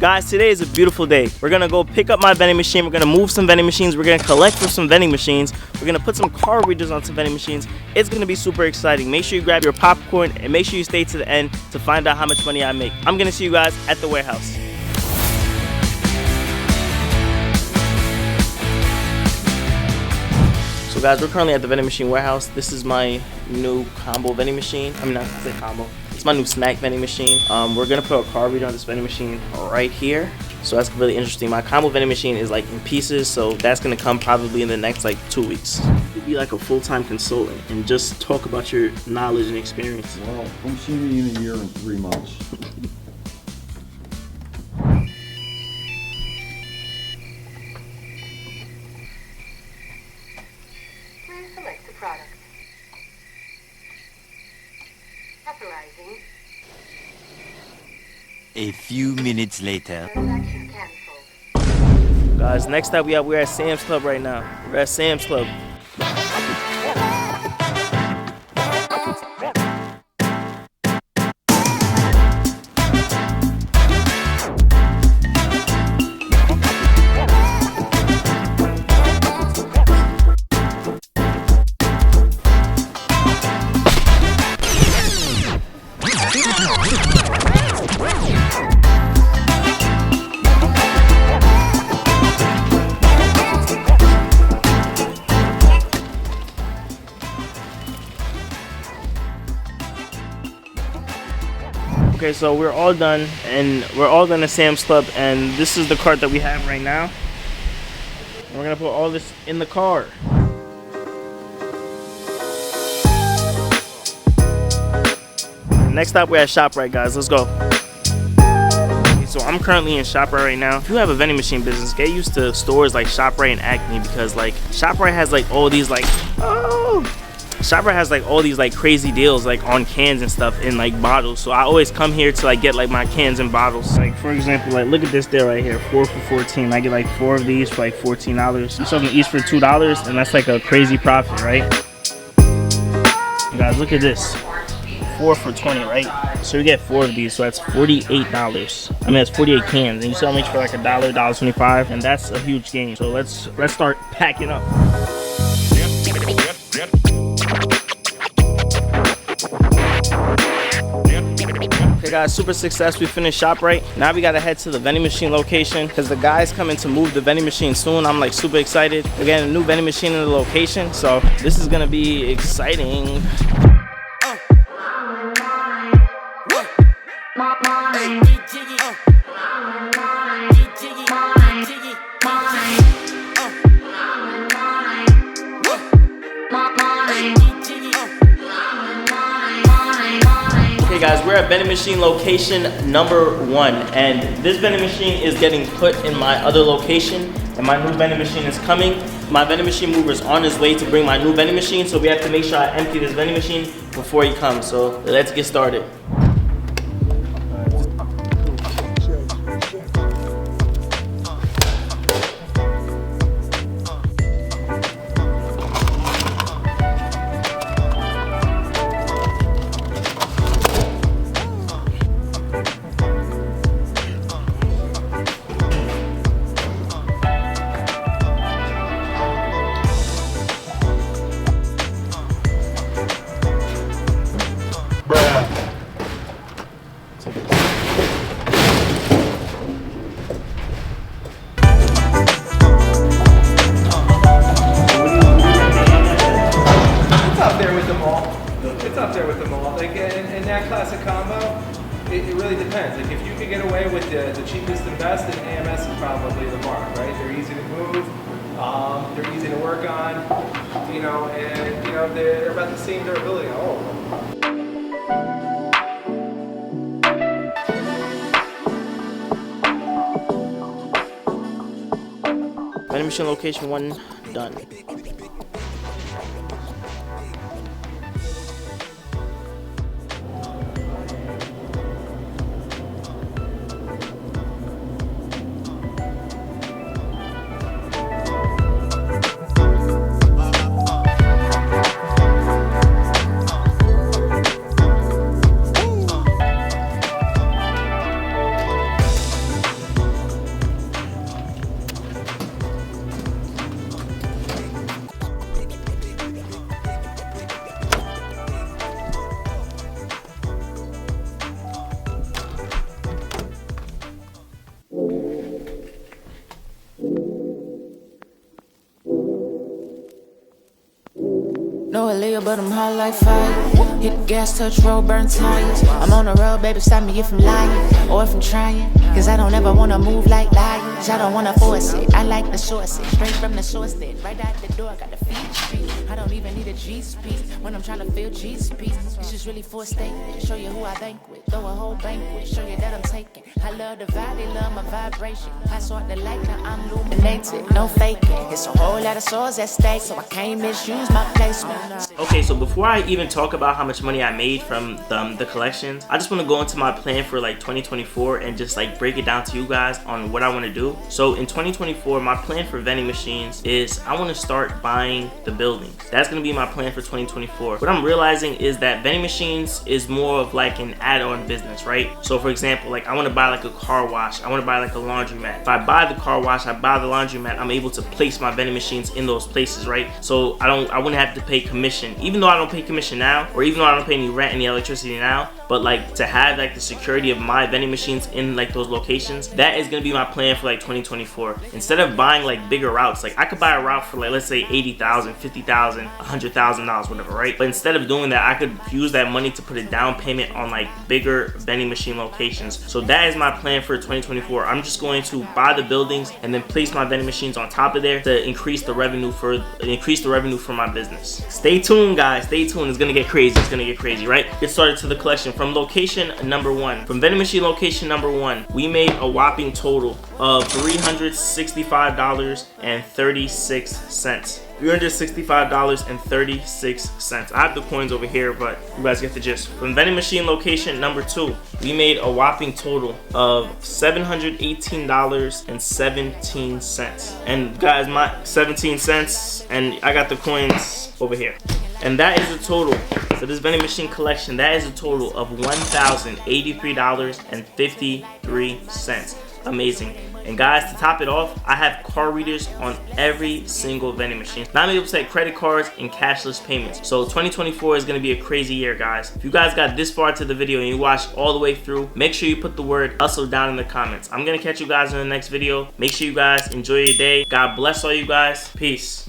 Guys, today is a beautiful day. We're gonna go pick up my vending machine. We're gonna move some vending machines. We're gonna collect for some vending machines. We're gonna put some card readers on some vending machines. It's gonna be super exciting. Make sure you grab your popcorn and make sure you stay to the end to find out how much money I make. I'm gonna see you guys at the warehouse. So guys, we're currently at the vending machine warehouse. This is my new combo vending machine. I mean, not to say combo. It's my new snack vending machine. We're gonna put a card reader on this vending machine right here. So that's really interesting. My combo vending machine is like in pieces, so that's gonna come probably in the next like 2 weeks. You'd be like a full-time consultant and just talk about your knowledge and experience. Well, I'm seeing you in a year and 3 months. Please select the product. Authorizing. A few minutes later. Transaction canceled. Guys, next up we're at Sam's Club right now. We're at Sam's Club. Okay, so we're all done, and we're all done at Sam's Club, and this is the cart that we have right now. And we're gonna put all this in the car. Next stop, we're at ShopRite, guys. Let's go. Okay, so I'm currently in ShopRite right now. If you have a vending machine business, get used to stores like ShopRite and Acme, because like ShopRite has like all these like ShopRite has like all these like crazy deals like on cans and stuff in like bottles. So I always come here to like get like my cans and bottles. Like for example, like look at this deal right here, 4 for $14. I get like 4 of these for like $14. You sell them each for $2, and that's like a crazy profit, right? You guys, look at this, 4 for $20, right? So you get 4 of these, so that's $48. I mean, that's 48 cans, and you sell them each for like $1, $1.25, and that's a huge gain. So let's start packing up. Okay guys, super success. We finished ShopRite. Now we gotta head to the vending machine location because the guy's coming to move the vending machine soon. I'm like super excited. We're getting a new vending machine in the location, so this is gonna be exciting. Okay guys, we're at vending machine location number 1, and this vending machine is getting put in my other location, and my new vending machine is coming. My vending machine mover is on his way to bring my new vending machine, so we have to make sure I empty this vending machine before he comes. So let's get started. It's up there with them all. Like in that classic combo, it really depends. Like if you could get away with the cheapest and best, then AMS is probably the mark, right? They're easy to move, they're easy to work on, you know, and you know they're about the same durability on all of them. Vending machine location 1 done. No Aaliyah, but I'm hot like fire. Hit the gas, touch road, burn tires. I'm on the road, baby, stop me if I'm lying or if I'm trying. Cause I don't ever wanna move like liars. I don't wanna force it. I like the source it. Straight from the source then. Right out the door, got the feed street. I don't even need a G's piece when I'm trying to feel G's piece. It's just really for a statement. Show you who I bank with. Throw a whole banquet. Show you that I'm taking. I love the vibe, they love my vibration. I sort the light, now I'm illuminated. No faking. It's a whole lot of souls at stake, so I can't misuse my placement. Okay, so before I even talk about how much money I made from the collections, I just want to go into my plan for like 2024 and just like break it down to you guys on what I want to do. So in 2024, my plan for vending machines is I want to start buying the buildings. That's going to be my plan for 2024. What I'm realizing is that vending machines is more of like an add-on business, right? So for example, like I want to buy like a car wash, I want to buy like a laundromat. If I buy the car wash, I buy the laundromat, I'm able to place my vending machines in those places, right? So I wouldn't have to pay commission, even though I don't pay commission now, or even though I don't pay any rent, any electricity now. But like to have like the security of my vending machines in like those locations, that is gonna be my plan for like 2024. Instead of buying like bigger routes, like I could buy a route for like, let's say $80,000, $50,000, $100,000, whatever, right? But instead of doing that, I could use that money to put a down payment on like bigger vending machine locations. So that is my plan for 2024. I'm just going to buy the buildings and then place my vending machines on top of there to increase the revenue for my business. Stay tuned, guys. Stay tuned. It's gonna get crazy. It's gonna get crazy, right? Get started to the collection. From location number 1, from vending machine location number 1, we made a whopping total of $365.36. $365.36. I have the coins over here, but you guys get the gist. From vending machine location number 2, we made a whopping total of $718.17. And guys, my 17 cents, and I got the coins over here. And that is a total. So this vending machine collection, that is a total of $1,083.53. Amazing. And guys, to top it off, I have card readers on every single vending machine. Now I'm able to take credit cards and cashless payments. So 2024 is going to be a crazy year, guys. If you guys got this far to the video and you watched all the way through, make sure you put the word hustle down in the comments. I'm going to catch you guys in the next video. Make sure you guys enjoy your day. God bless all you guys. Peace.